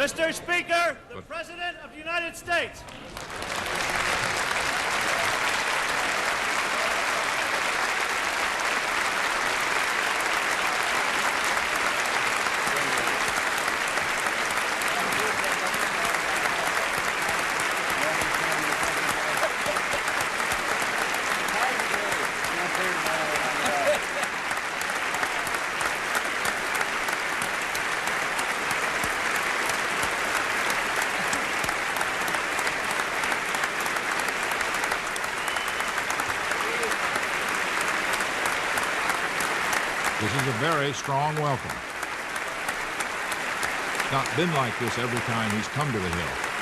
Mr. Speaker, the President of the United States. This is a very strong welcome. It's not been like this every time he's come to the Hill.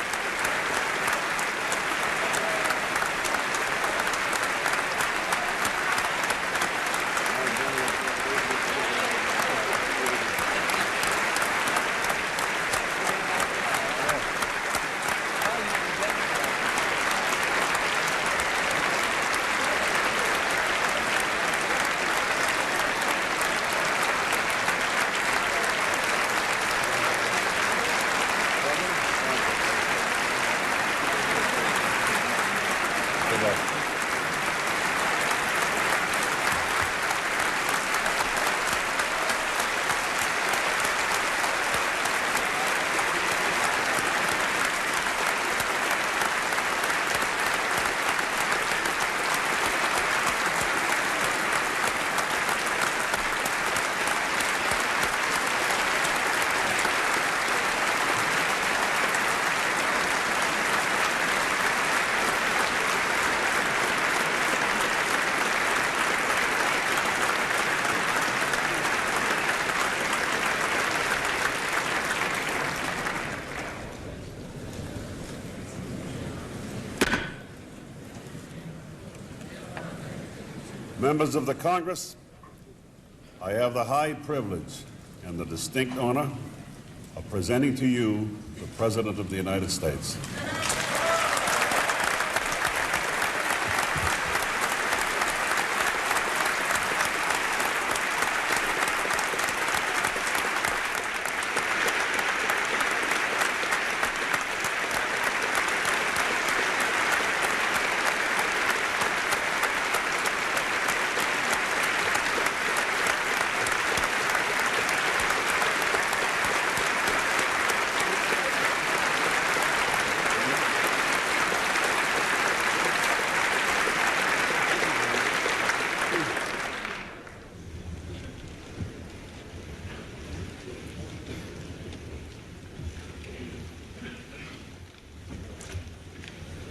Members of the Congress, I have the high privilege and the distinct honor of presenting to you the President of the United States.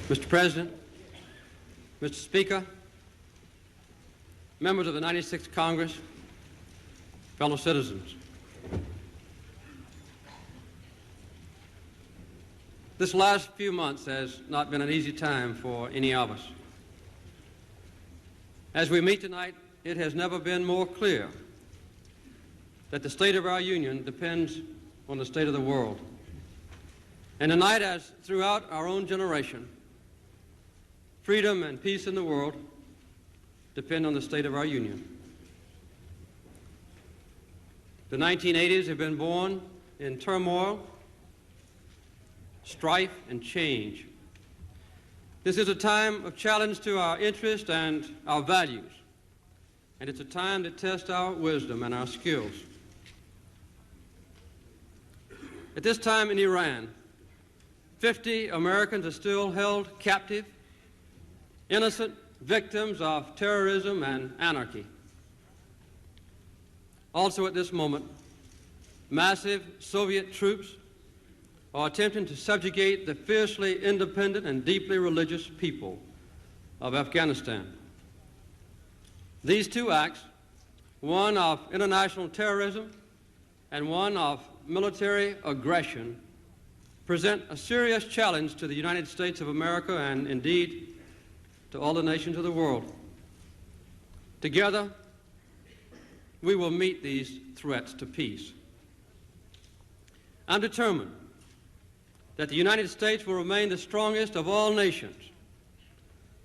Mr. President, Mr. Speaker, members of the 96th Congress, fellow citizens. This last few months has not been an easy time for any of us. As we meet tonight, it has never been more clear that the state of our Union depends on the state of the world. And tonight, as throughout our own generation, freedom and peace in the world depend on the state of our Union. The 1980s have been born in turmoil, strife, and change. This is a time of challenge to our interests and our values, and it's a time to test our wisdom and our skills. At this time in Iran, 50 Americans are still held captive, innocent victims of terrorism and anarchy. Also at this moment, massive Soviet troops are attempting to subjugate the fiercely independent and deeply religious people of Afghanistan. These two acts, one of international terrorism and one of military aggression, present a serious challenge to the United States of America and indeed to all the nations of the world. Together, we will meet these threats to peace. I'm determined that the United States will remain the strongest of all nations,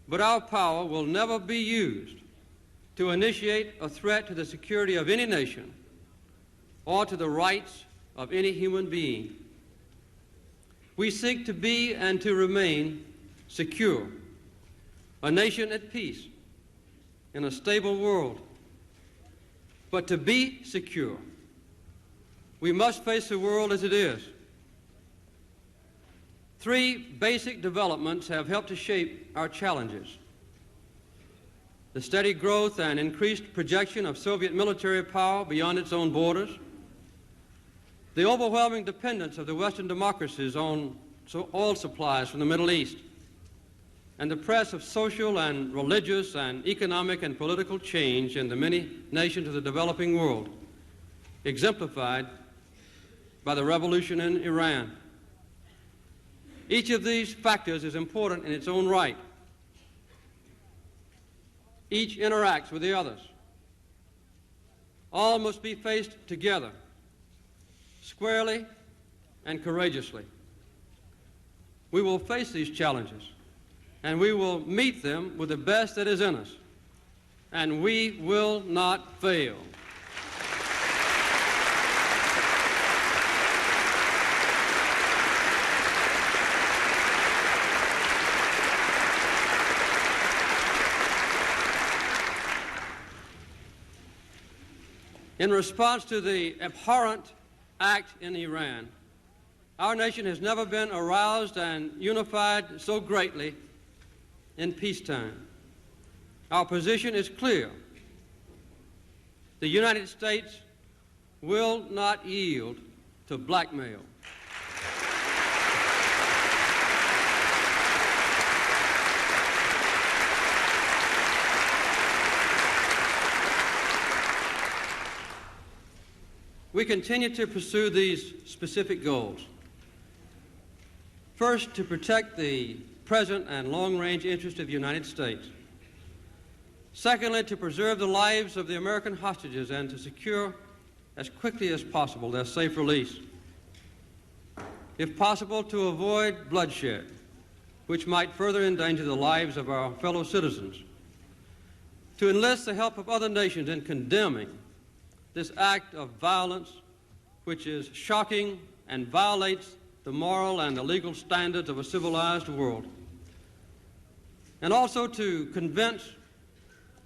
but our power will never be used to initiate a threat to the security of any nation or to the rights of any human being. We seek to be and to remain secure, a nation at peace in a stable world. But to be secure, we must face the world as it is. Three basic developments have helped to shape our challenges: the steady growth and increased projection of Soviet military power beyond its own borders, the overwhelming dependence of the Western democracies on oil supplies from the Middle East, and the press of social and religious and economic and political change in the many nations of the developing world, exemplified by the revolution in Iran. Each of these factors is important in its own right. Each interacts with the others. All must be faced together, squarely and courageously. We will face these challenges, and we will meet them with the best that is in us, and we will not fail. In response to the abhorrent act in Iran, our nation has never been aroused and unified so greatly in peacetime. Our position is clear. The United States will not yield to blackmail. We continue to pursue these specific goals. First, to protect the present and long-range interests of the United States. Secondly, to preserve the lives of the American hostages and to secure as quickly as possible their safe release. If possible, to avoid bloodshed, which might further endanger the lives of our fellow citizens. To enlist the help of other nations in condemning this act of violence, which is shocking and violates the moral and the legal standards of a civilized world. And also to convince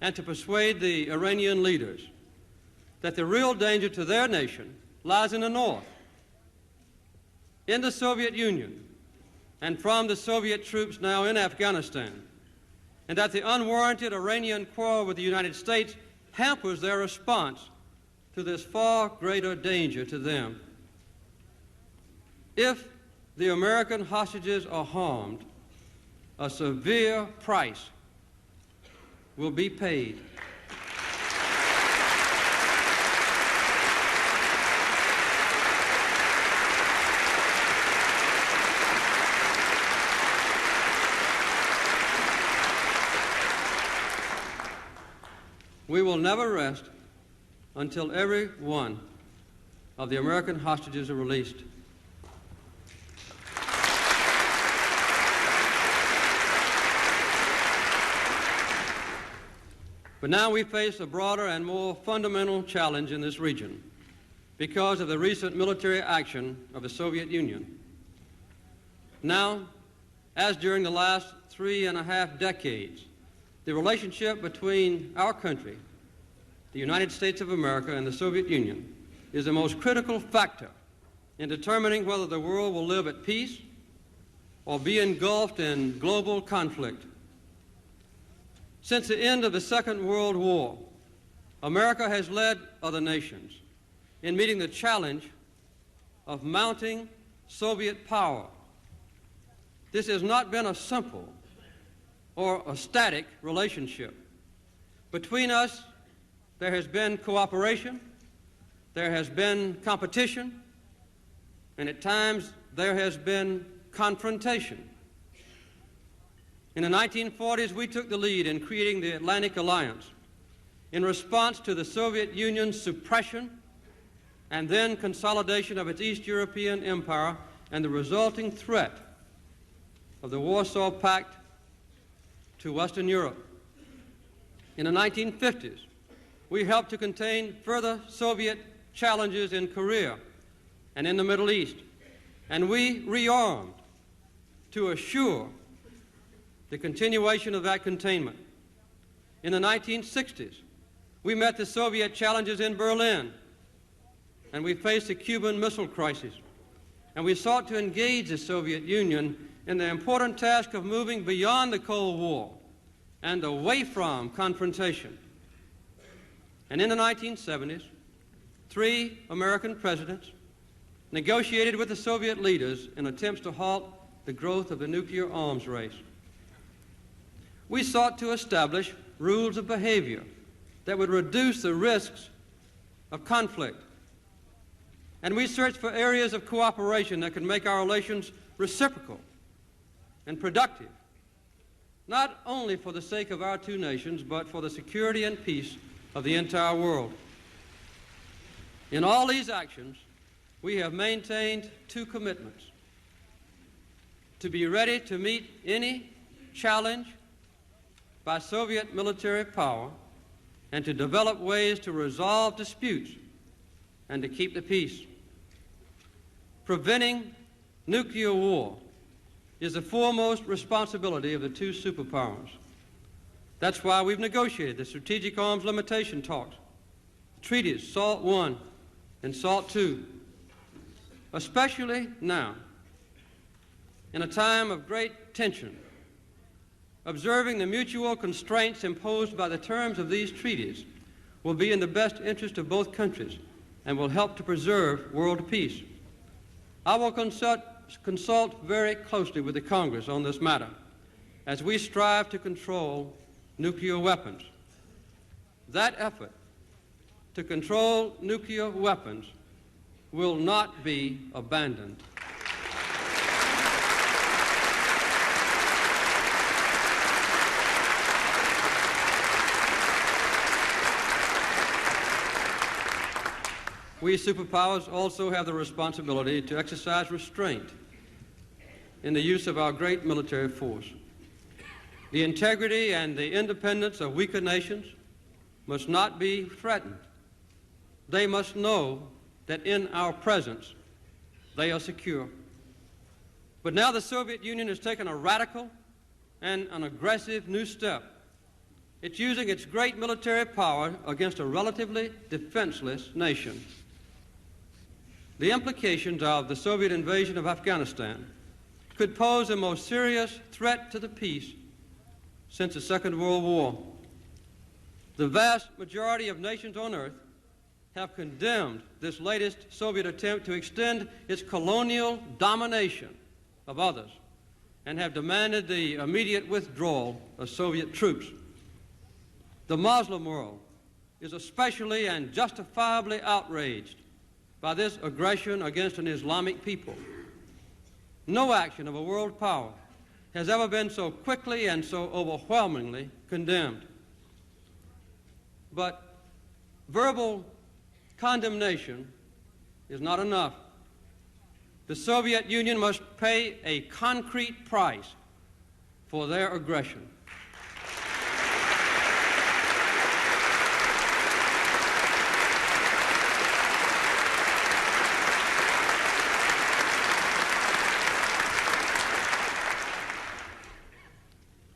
and to persuade the Iranian leaders that the real danger to their nation lies in the north, in the Soviet Union, and from the Soviet troops now in Afghanistan, and that the unwarranted Iranian quarrel with the United States hampers their response to this far greater danger to them. If the American hostages are harmed, a severe price will be paid. We will never rest until every one of the American hostages are released. But now we face a broader and more fundamental challenge in this region because of the recent military action of the Soviet Union. Now, as during the last 3.5 decades, the relationship between our country, the United States of America, and the Soviet Union is the most critical factor in determining whether the world will live at peace or be engulfed in global conflict. Since the end of the Second World War, America has led other nations in meeting the challenge of mounting Soviet power. This has not been a simple or a static relationship. Between us, there has been cooperation, there has been competition, and at times there has been confrontation. In the 1940s, we took the lead in creating the Atlantic Alliance in response to the Soviet Union's suppression and then consolidation of its East European empire and the resulting threat of the Warsaw Pact to Western Europe. In the 1950s, we helped to contain further Soviet challenges in Korea and in the Middle East, and we rearmed to assure the continuation of that containment. In the 1960s, we met the Soviet challenges in Berlin, and we faced the Cuban Missile Crisis, and we sought to engage the Soviet Union in the important task of moving beyond the Cold War and away from confrontation. And in the 1970s, 3 American presidents negotiated with the Soviet leaders in attempts to halt the growth of the nuclear arms race. We sought to establish rules of behavior that would reduce the risks of conflict. And we searched for areas of cooperation that could make our relations reciprocal and productive, not only for the sake of our two nations, but for the security and peace of the entire world. In all these actions, we have maintained 2 commitments: to be ready to meet any challenge by Soviet military power and to develop ways to resolve disputes and to keep the peace. Preventing nuclear war is the foremost responsibility of the 2 superpowers. That's why we've negotiated the strategic arms limitation talks, treaties SALT I and SALT II, especially now, in a time of great tension. Observing the mutual constraints imposed by the terms of these treaties will be in the best interest of both countries and will help to preserve world peace. I will consult very closely with the Congress on this matter as we strive to control nuclear weapons. That effort to control nuclear weapons will not be abandoned. We superpowers also have the responsibility to exercise restraint in the use of our great military force. The integrity and the independence of weaker nations must not be threatened. They must know that in our presence they are secure. But now the Soviet Union has taken a radical and an aggressive new step. It's using its great military power against a relatively defenseless nation. The implications of the Soviet invasion of Afghanistan could pose the most serious threat to the peace since the Second World War. The vast majority of nations on earth have condemned this latest Soviet attempt to extend its colonial domination of others and have demanded the immediate withdrawal of Soviet troops. The Muslim world is especially and justifiably outraged by this aggression against an Islamic people. No action of a world power has ever been so quickly and so overwhelmingly condemned. But verbal condemnation is not enough. The Soviet Union must pay a concrete price for their aggression.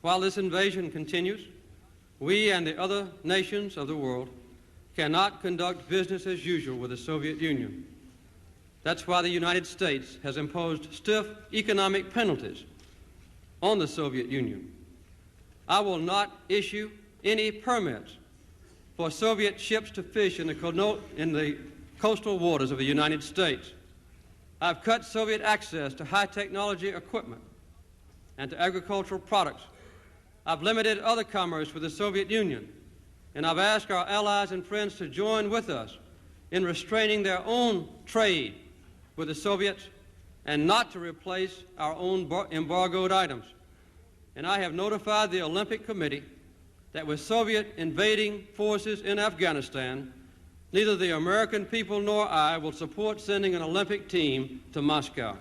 While this invasion continues, we and the other nations of the world cannot conduct business as usual with the Soviet Union. That's why the United States has imposed stiff economic penalties on the Soviet Union. I will not issue any permits for Soviet ships to fish in the coastal waters of the United States. I've cut Soviet access to high-technology equipment and to agricultural products. I've limited other commerce with the Soviet Union, and I've asked our allies and friends to join with us in restraining their own trade with the Soviets and not to replace our own embargoed items. And I have notified the Olympic Committee that with Soviet invading forces in Afghanistan, neither the American people nor I will support sending an Olympic team to Moscow.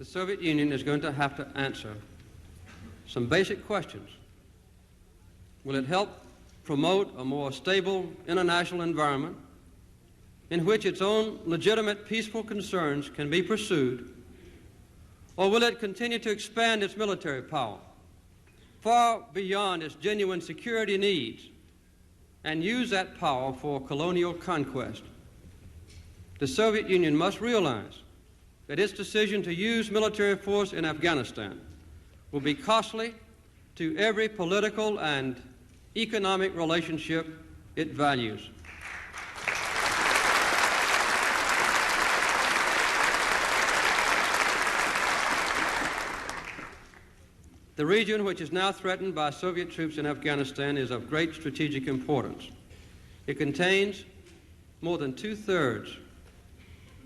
the Soviet Union is going to have to answer some basic questions. Will it help promote a more stable international environment in which its own legitimate peaceful concerns can be pursued? Or will it continue to expand its military power far beyond its genuine security needs and use that power for colonial conquest? The Soviet Union must realize that its decision to use military force in Afghanistan will be costly to every political and economic relationship it values. The region which is now threatened by Soviet troops in Afghanistan is of great strategic importance. It contains more than 2/3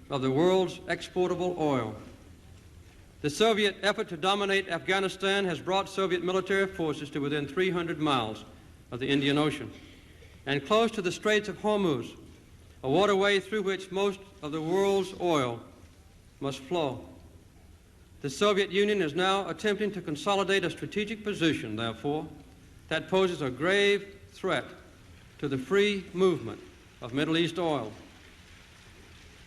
of the world's exportable oil. The Soviet effort to dominate Afghanistan has brought Soviet military forces to within 300 miles of the Indian Ocean and close to the Straits of Hormuz, a waterway through which most of the world's oil must flow. The Soviet Union is now attempting to consolidate a strategic position, therefore, that poses a grave threat to the free movement of Middle East oil.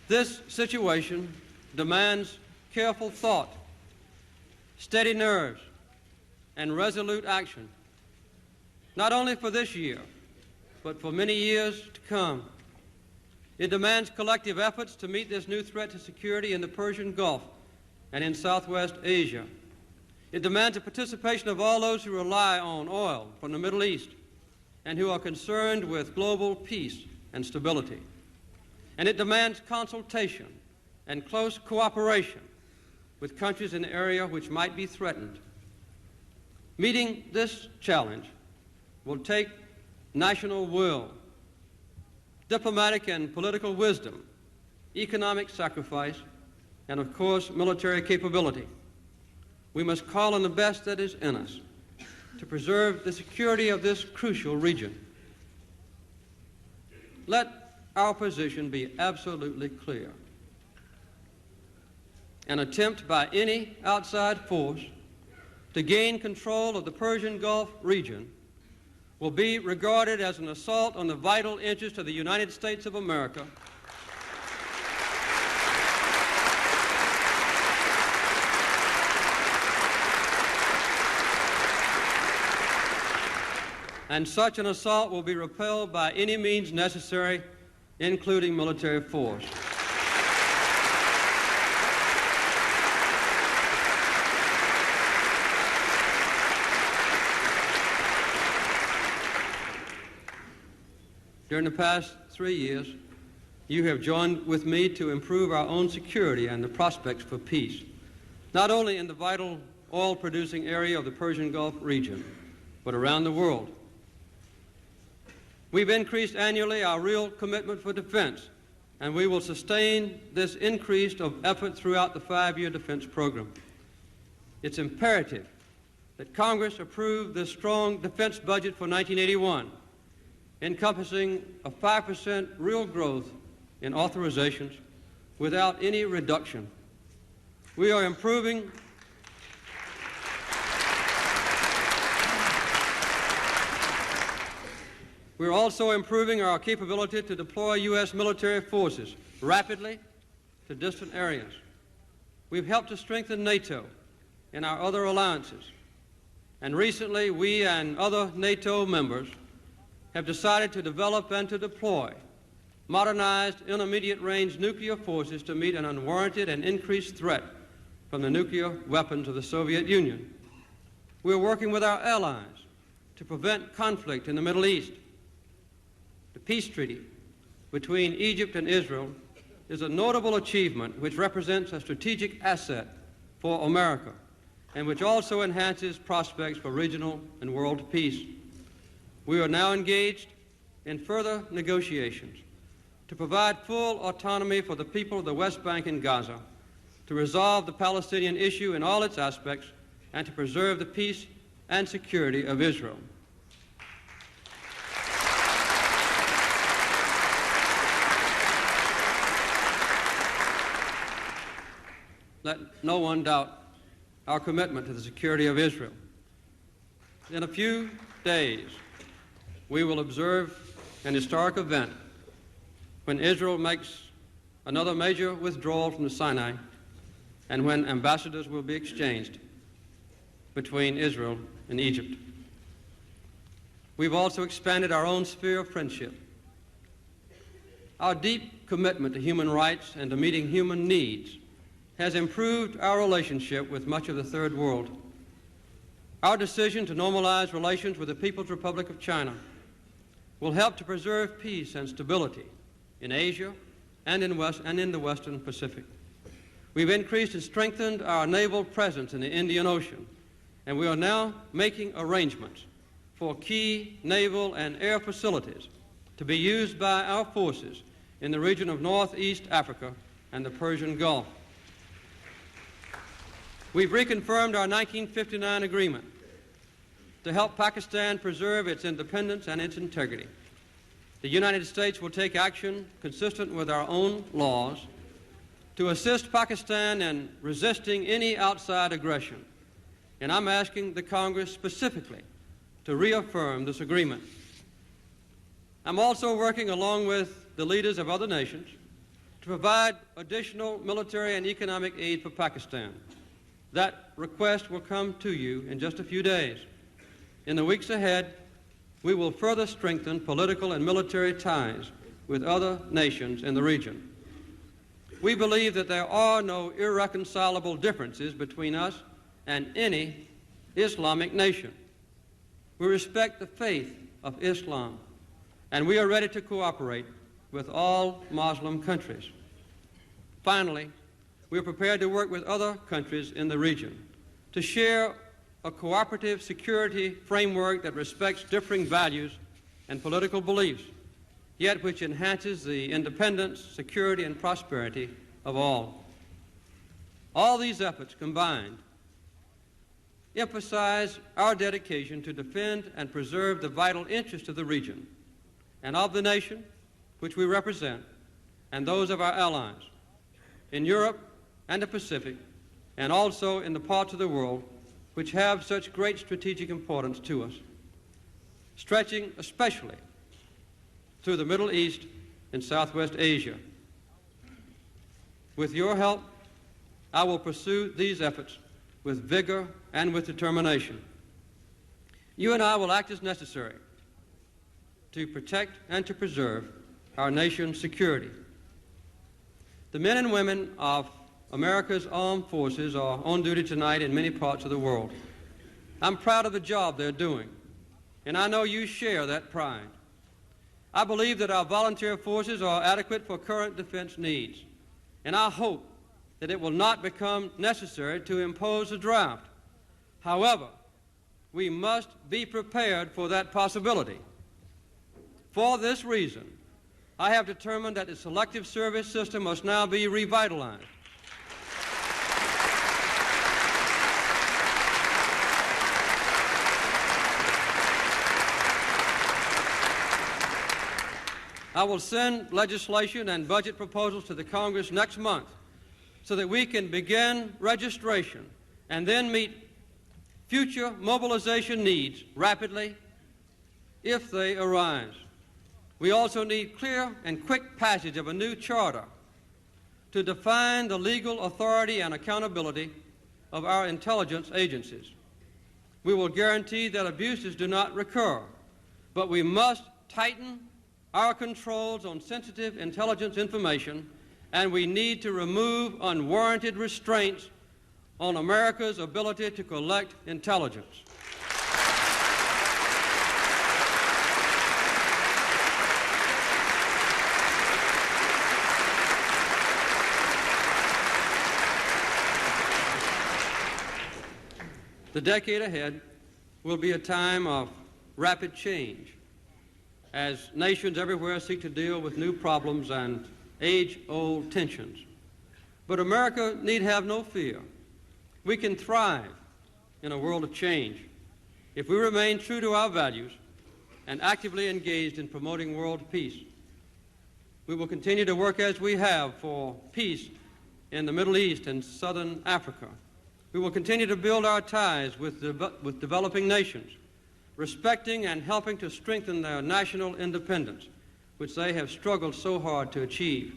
This situation demands careful thought, steady nerves, and resolute action, not only for this year, but for many years to come. It demands collective efforts to meet this new threat to security in the Persian Gulf and in Southwest Asia. It demands the participation of all those who rely on oil from the Middle East and who are concerned with global peace and stability. And it demands consultation and close cooperation with countries in the area which might be threatened. Meeting this challenge will take national will, diplomatic and political wisdom, economic sacrifice, and of course, military capability. We must call on the best that is in us to preserve the security of this crucial region. Let our position be absolutely clear. An attempt by any outside force to gain control of the Persian Gulf region will be regarded as an assault on the vital interests of the United States of America and such an assault will be repelled by any means necessary, including military force. During the past 3 years, you have joined with me to improve our own security and the prospects for peace, not only in the vital oil-producing area of the Persian Gulf region, but around the world. We've increased annually our real commitment for defense, and we will sustain this increase of effort throughout the 5-year defense program. It's imperative that Congress approve this strong defense budget for 1981, encompassing a 5% real growth in authorizations without any reduction. We are improving We're also improving our capability to deploy U.S. military forces rapidly to distant areas. We've helped to strengthen NATO and our other alliances. And recently, we and other NATO members have decided to develop and to deploy modernized intermediate-range nuclear forces to meet an unwarranted and increased threat from the nuclear weapons of the Soviet Union. We're working with our allies to prevent conflict in the Middle East. The peace treaty between Egypt and Israel is a notable achievement which represents a strategic asset for America and which also enhances prospects for regional and world peace. We are now engaged in further negotiations to provide full autonomy for the people of the West Bank and Gaza, to resolve the Palestinian issue in all its aspects, and to preserve the peace and security of Israel. let no one doubt our commitment to the security of Israel. In a few days, we will observe an historic event when Israel makes another major withdrawal from the Sinai and when ambassadors will be exchanged between Israel and Egypt. We've also expanded our own sphere of friendship. Our deep commitment to human rights and to meeting human needs has improved our relationship with much of the Third World. Our decision to normalize relations with the People's Republic of China will help to preserve peace and stability in Asia and in the Western Pacific. We've increased and strengthened our naval presence in the Indian Ocean, and we are now making arrangements for key naval and air facilities to be used by our forces in the region of Northeast Africa and the Persian Gulf. We've reconfirmed our 1959 agreement to help Pakistan preserve its independence and its integrity. The United States will take action consistent with our own laws to assist Pakistan in resisting any outside aggression. And I'm asking the Congress specifically to reaffirm this agreement. I'm also working along with the leaders of other nations to provide additional military and economic aid for Pakistan. That request will come to you in just a few days. In the weeks ahead, we will further strengthen political and military ties with other nations in the region. We believe that there are no irreconcilable differences between us and any Islamic nation. We respect the faith of Islam, and we are ready to cooperate with all Muslim countries. Finally, we are prepared to work with other countries in the region to share a cooperative security framework that respects differing values and political beliefs, yet which enhances the independence, security, and prosperity of all. All these efforts combined emphasize our dedication to defend and preserve the vital interests of the region and of the nation which we represent and those of our allies in Europe and the Pacific, and also in the parts of the world which have such great strategic importance to us, stretching especially through the Middle East and Southwest Asia. With your help, I will pursue these efforts with vigor and with determination. You and I will act as necessary to protect and to preserve our nation's security. The men and women of America's armed forces are on duty tonight in many parts of the world. I'm proud of the job they're doing, and I know you share that pride. I believe that our volunteer forces are adequate for current defense needs, and I hope that it will not become necessary to impose a draft. However, we must be prepared for that possibility. For this reason, I have determined that the selective service system must now be revitalized. I will send legislation and budget proposals to the Congress next month so that we can begin registration and then meet future mobilization needs rapidly if they arise. We also need clear and quick passage of a new charter to define the legal authority and accountability of our intelligence agencies. We will guarantee that abuses do not recur, but we must tighten our controls on sensitive intelligence information, and we need to remove unwarranted restraints on America's ability to collect intelligence. The decade ahead will be a time of rapid change as nations everywhere seek to deal with new problems and age-old tensions. But America need have no fear. We can thrive in a world of change if we remain true to our values and actively engaged in promoting world peace. We will continue to work as we have for peace in the Middle East and Southern Africa. We will continue to build our ties with developing nations, respecting and helping to strengthen their national independence, which they have struggled so hard to achieve.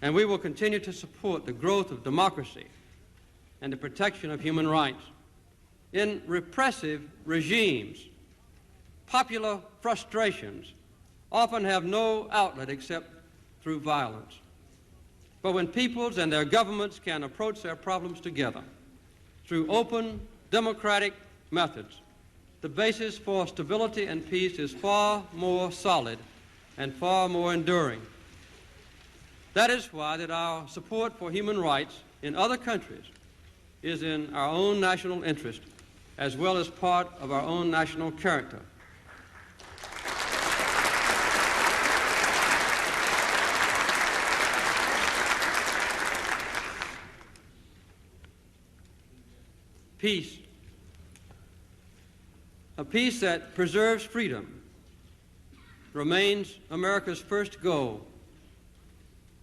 And we will continue to support the growth of democracy and the protection of human rights. In repressive regimes, popular frustrations often have no outlet except through violence. But when peoples and their governments can approach their problems together through open, democratic methods, the basis for stability and peace is far more solid and far more enduring. That is why that our support for human rights in other countries is in our own national interest as well as part of our own national character. Peace. A peace that preserves freedom remains America's first goal.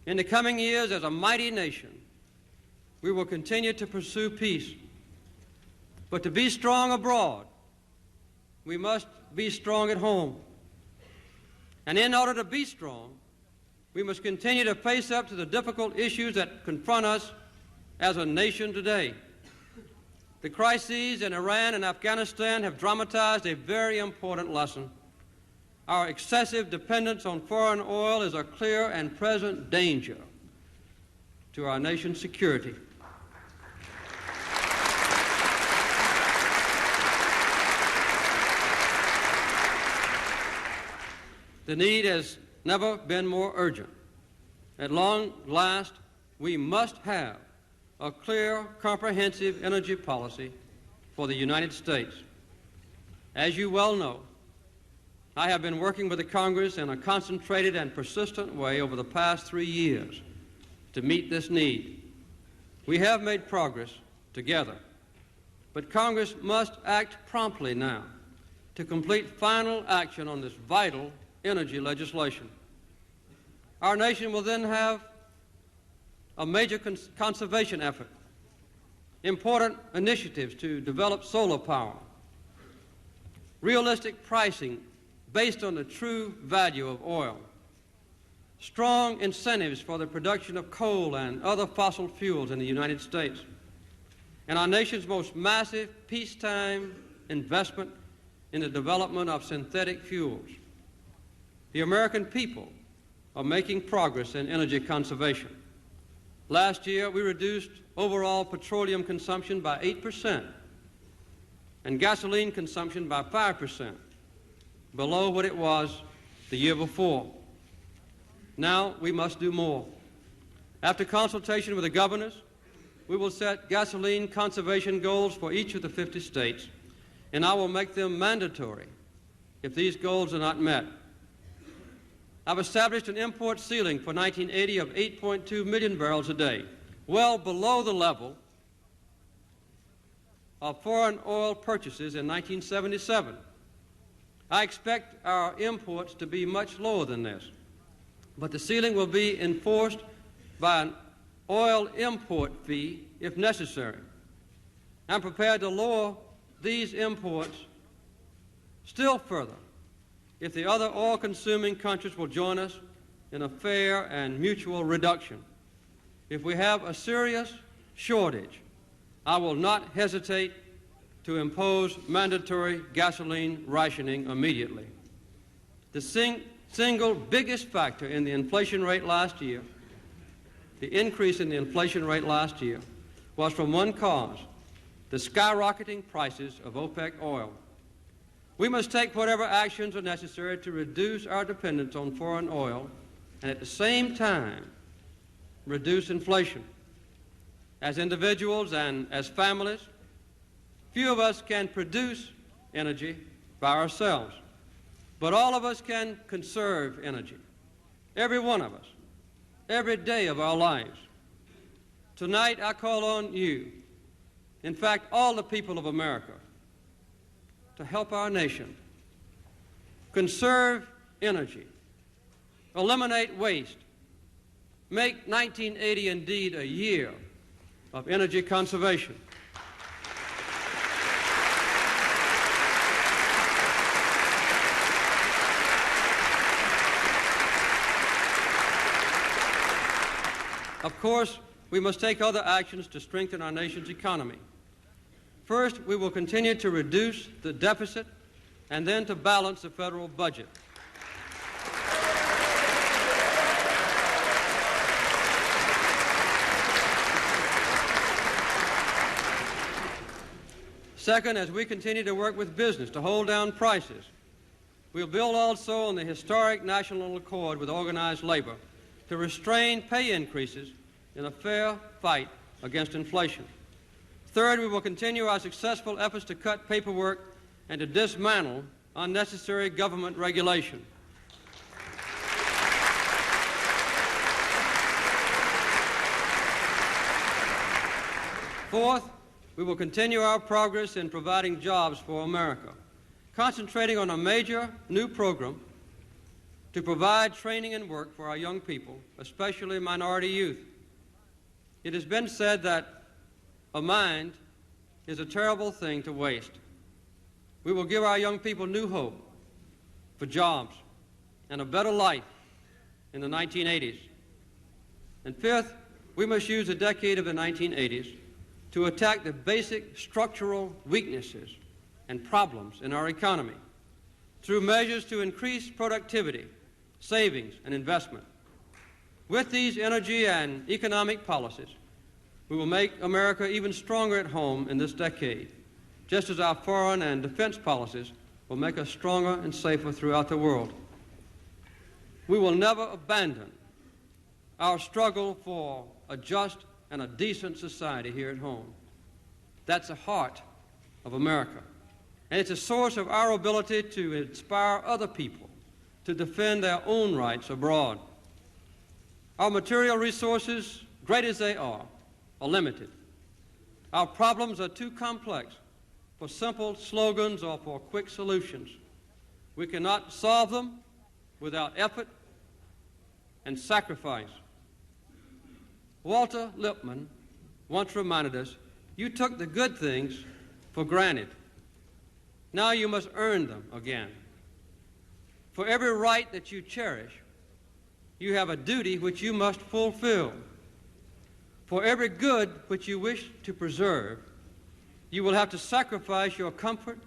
In the coming years, as a mighty nation, we will continue to pursue peace. But to be strong abroad, we must be strong at home. And in order to be strong, we must continue to face up to the difficult issues that confront us as a nation today. The crises in Iran and Afghanistan have dramatized a very important lesson. Our excessive dependence on foreign oil is a clear and present danger to our nation's security. The need has never been more urgent. At long last, we must have a clear, comprehensive energy policy for the United States. As you well know, I have been working with the Congress in a concentrated and persistent way over the past 3 years to meet this need. We have made progress together, but Congress must act promptly now to complete final action on this vital energy legislation. Our nation will then have a major conservation effort, important initiatives to develop solar power, realistic pricing based on the true value of oil, strong incentives for the production of coal and other fossil fuels in the United States, and our nation's most massive peacetime investment in the development of synthetic fuels. The American people are making progress in energy conservation. Last year, we reduced overall petroleum consumption by 8% and gasoline consumption by 5%, below what it was the year before. Now we must do more. After consultation with the governors, we will set gasoline conservation goals for each of the 50 states, and I will make them mandatory if these goals are not met. I've established an import ceiling for 1980 of 8.2 million barrels a day, well below the level of foreign oil purchases in 1977. I expect our imports to be much lower than this, but the ceiling will be enforced by an oil import fee if necessary. I'm prepared to lower these imports still further if the other oil-consuming countries will join us in a fair and mutual reduction. If we have a serious shortage, I will not hesitate to impose mandatory gasoline rationing immediately. The single biggest factor in the inflation rate last year, the increase in the inflation rate last year, was from one cause: the skyrocketing prices of OPEC oil. We must take whatever actions are necessary to reduce our dependence on foreign oil and at the same time reduce inflation. As individuals and as families, few of us can produce energy by ourselves, but all of us can conserve energy, every one of us, every day of our lives. Tonight I call on you, in fact all the people of America, to help our nation conserve energy, eliminate waste, make 1980 indeed a year of energy conservation. Of course, we must take other actions to strengthen our nation's economy. First, we will continue to reduce the deficit and then to balance the federal budget. Second, as we continue to work with business to hold down prices, we'll build also on the historic national accord with organized labor to restrain pay increases in a fair fight against inflation. Third, we will continue our successful efforts to cut paperwork and to dismantle unnecessary government regulation. Fourth, we will continue our progress in providing jobs for America, concentrating on a major new program to provide training and work for our young people, especially minority youth. It has been said that a mind is a terrible thing to waste. We will give our young people new hope for jobs and a better life in the 1980s. And fifth, we must use the decade of the 1980s to attack the basic structural weaknesses and problems in our economy through measures to increase productivity, savings, and investment. With these energy and economic policies, we will make America even stronger at home in this decade, just as our foreign and defense policies will make us stronger and safer throughout the world. We will never abandon our struggle for a just and a decent society here at home. That's the heart of America. And it's a source of our ability to inspire other people to defend their own rights abroad. Our material resources, great as they are limited. Our problems are too complex for simple slogans or for quick solutions. We cannot solve them without effort and sacrifice. Walter Lippmann once reminded us, you took the good things for granted. Now you must earn them again. For every right that you cherish, you have a duty which you must fulfill. For every good which you wish to preserve, you will have to sacrifice your comfort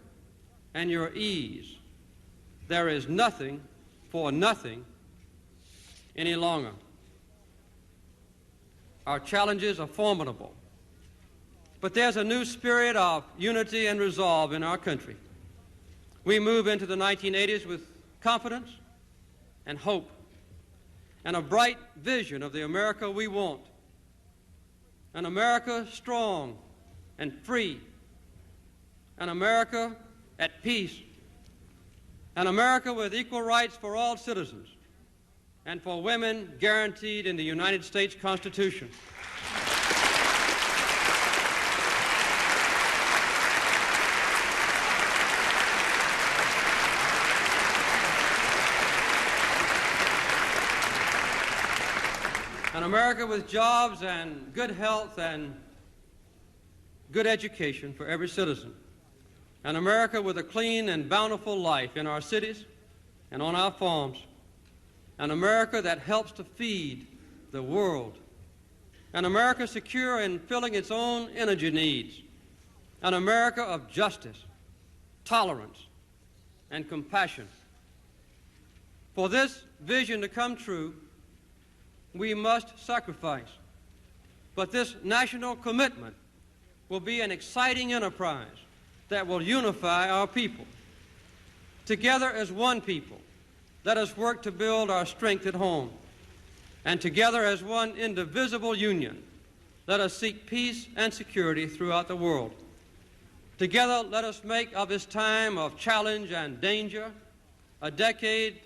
and your ease. There is nothing for nothing any longer. Our challenges are formidable, but there's a new spirit of unity and resolve in our country. We move into the 1980s with confidence and hope and a bright vision of the America we want, an America strong and free, an America at peace, an America with equal rights for all citizens, and for women guaranteed in the United States Constitution. An America with jobs and good health and good education for every citizen. An America with a clean and bountiful life in our cities and on our farms. An America that helps to feed the world. An America secure in filling its own energy needs. An America of justice, tolerance, and compassion. For this vision to come true, we must sacrifice. But this national commitment will be an exciting enterprise that will unify our people. Together as one people, let us work to build our strength at home. And together as one indivisible union, let us seek peace and security throughout the world. Together, let us make of this time of challenge and danger a decade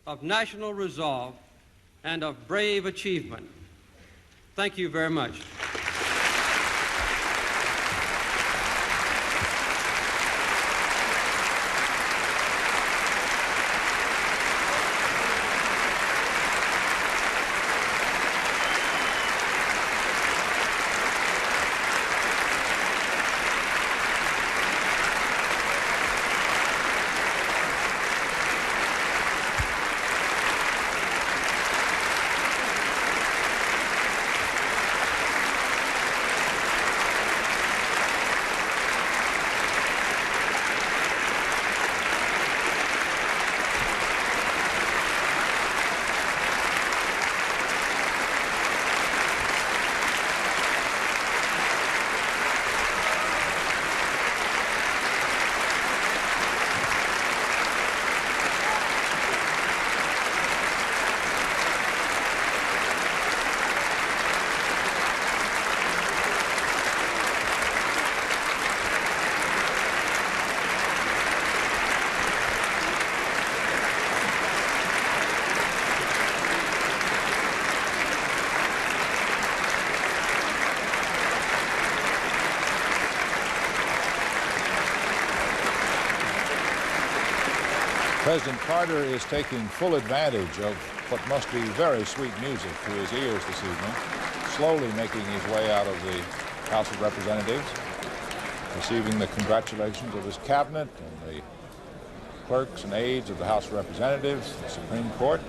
of national resolve and of brave achievement. Thank you very much. President Carter is taking full advantage of what must be very sweet music to his ears this evening, slowly making his way out of the House of Representatives, receiving the congratulations of his cabinet and the clerks and aides of the House of Representatives, the Supreme Court.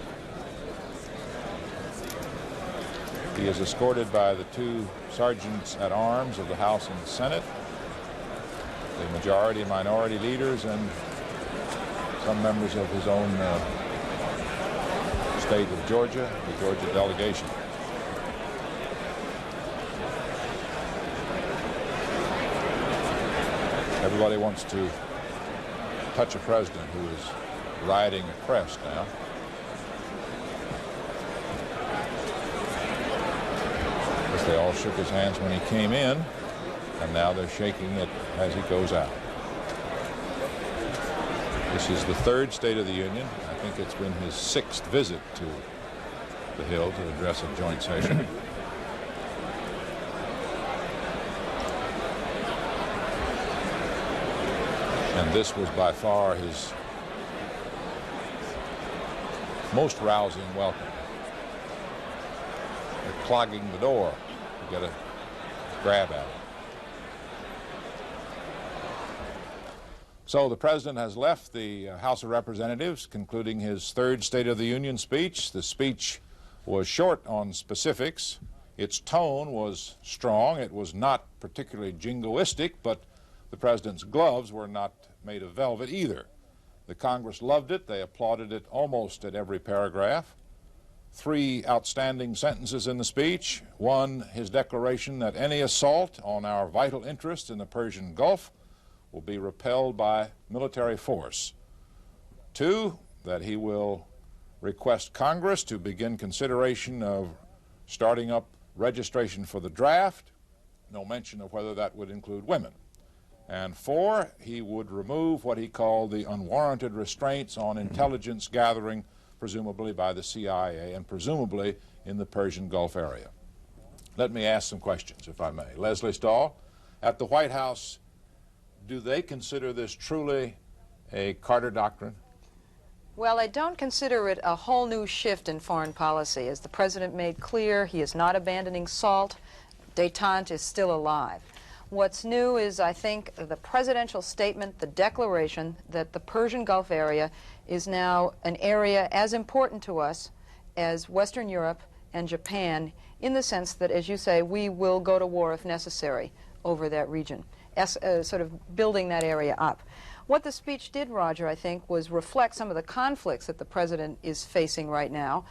He is escorted by the two sergeants at arms of the House and the Senate, the majority and minority leaders, and some members of his own state of Georgia, the Georgia delegation. Everybody wants to touch a president who is riding a crest now. As they all shook his hands when he came in, and now they're shaking it as he goes out. This is the third State of the Union. I think it's been his 6th visit to the Hill to address a joint session. And this was by far his most rousing welcome. They're clogging the door to get a grab at it. So the president has left the House of Representatives, concluding his 3rd State of the Union speech. The speech was short on specifics. Its tone was strong. It was not particularly jingoistic, but the president's gloves were not made of velvet either. The Congress loved it. They applauded it almost at every paragraph. 3 outstanding sentences in the speech. 1, his declaration that any assault on our vital interests in the Persian Gulf will be repelled by military force. 2, that he will request Congress to begin consideration of starting up registration for the draft. No mention of whether that would include women. And 4, he would remove what he called the unwarranted restraints on intelligence gathering, presumably by the CIA and presumably in the Persian Gulf area. Let me ask some questions, if I may. Leslie Stahl, at the White House, do they consider this truly a Carter Doctrine? Well, I don't consider it a whole new shift in foreign policy. As the president made clear, he is not abandoning SALT. Détente is still alive. What's new is, I think, the presidential statement, the declaration that the Persian Gulf area is now an area as important to us as Western Europe and Japan, in the sense that, as you say, we will go to war if necessary over that region, sort of building that area up. What the speech did, Roger, I think, was reflect some of the conflicts that the president is facing right now.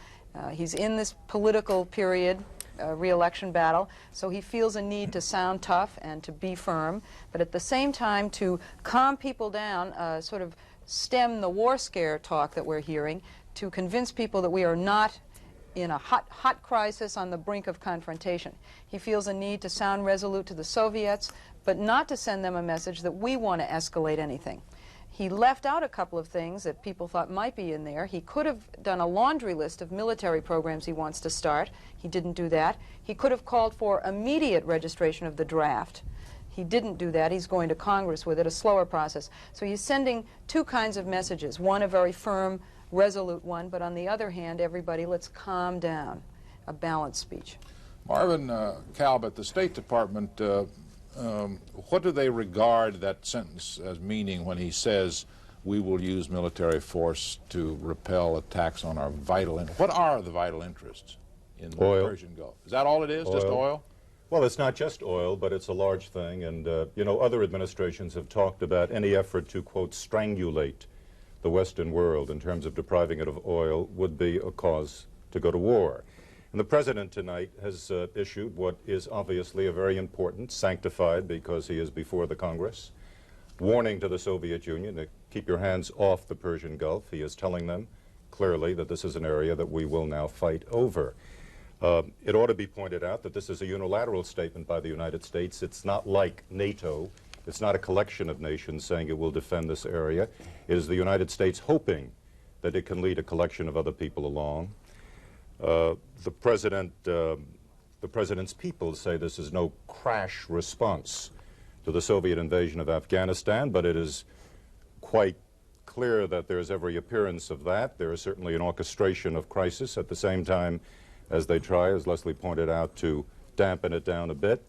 He's in this political period, re-election battle, so he feels a need to sound tough and to be firm, but at the same time to calm people down, sort of stem the war scare talk that we're hearing, to convince people that we are not in a hot crisis on the brink of confrontation. He feels a need to sound resolute to the Soviets, but not to send them a message that we want to escalate anything. He left out a couple of things that people thought might be in there. He could have done a laundry list of military programs he wants to start. He didn't do that. He could have called for immediate registration of the draft. He didn't do that. He's going to Congress with it, a slower process. So he's sending 2 kinds of messages. One, a very firm, resolute one, but on the other hand, everybody, let's calm down. A balanced speech. Marvin Calbert, the State Department, what do they regard that sentence as meaning when he says we will use military force to repel attacks on our vital interests? What are the vital interests in the Persian Gulf? Is that all it is, just oil? Well, it's not just oil, but it's a large thing. And, you know, other administrations have talked about any effort to, quote, strangulate the Western world in terms of depriving it of oil would be a cause to go to war. And the president tonight has issued what is obviously a very important, sanctified, because he is before the Congress, warning to the Soviet Union to keep your hands off the Persian Gulf. He is telling them clearly that this is an area that we will now fight over. It ought to be pointed out that this is a unilateral statement by the United States. It's not like NATO. It's not a collection of nations saying it will defend this area. It is the United States hoping that it can lead a collection of other people along. The president's people say this is no crash response to the Soviet invasion of Afghanistan, but it is quite clear clear that there's every appearance of that. There is certainly an orchestration of crisis at the same time as they try, as Leslie pointed out, to dampen it down a bit.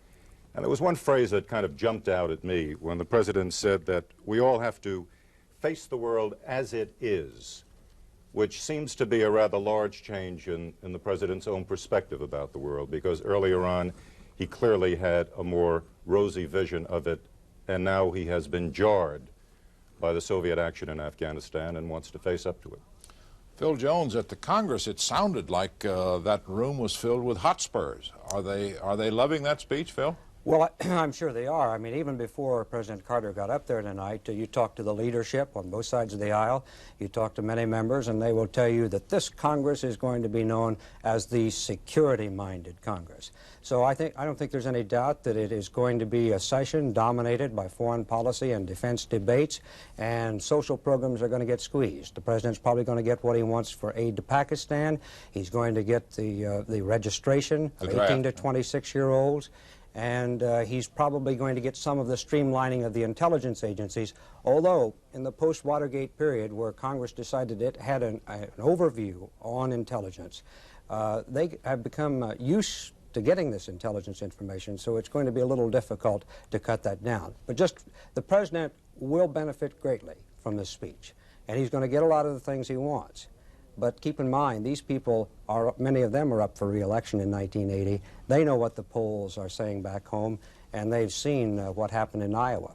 And there was one phrase that kind of jumped out at me when the president said that we all have to face the world as it is, which seems to be a rather large change in the president's own perspective about the world, because earlier on he clearly had a more rosy vision of it, and now he has been jarred by the Soviet action in Afghanistan and wants to face up to it. Phil Jones, at the Congress, it sounded like that room was filled with Hotspurs. Are they loving that speech, Phil? Well, I'm sure they are. I mean, even before President Carter got up there tonight, you talk to the leadership on both sides of the aisle, you talk to many members, and they will tell you that this Congress is going to be known as the security-minded Congress. So I don't think there's any doubt that it is going to be a session dominated by foreign policy and defense debates, and social programs are going to get squeezed. The president's probably going to get what he wants for aid to Pakistan. He's going to get the registration of 18 to 26-year-olds. And he's probably going to get some of the streamlining of the intelligence agencies, although in the post-Watergate period where Congress decided it had an overview on intelligence, they have become used to getting this intelligence information, so it's going to be a little difficult to cut that down. But just the president will benefit greatly from this speech, and he's going to get a lot of the things he wants. But keep in mind, these people, many of them are up for re-election in 1980. They know what the polls are saying back home, and they've seen what happened in Iowa.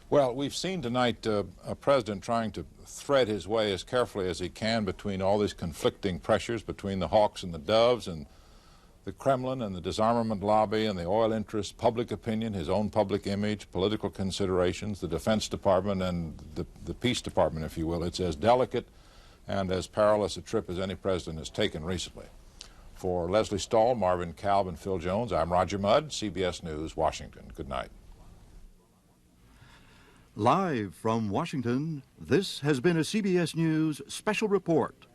Well, we've seen tonight a president trying to thread his way as carefully as he can between all these conflicting pressures, between the hawks and the doves, and the Kremlin and the disarmament lobby and the oil interests, public opinion, his own public image, political considerations, the Defense Department and the Peace Department, if you will. It's as delicate and as perilous a trip as any president has taken recently. For Leslie Stahl, Marvin Kalb, and Phil Jones, I'm Roger Mudd, CBS News, Washington. Good night. Live from Washington, this has been a CBS News special report.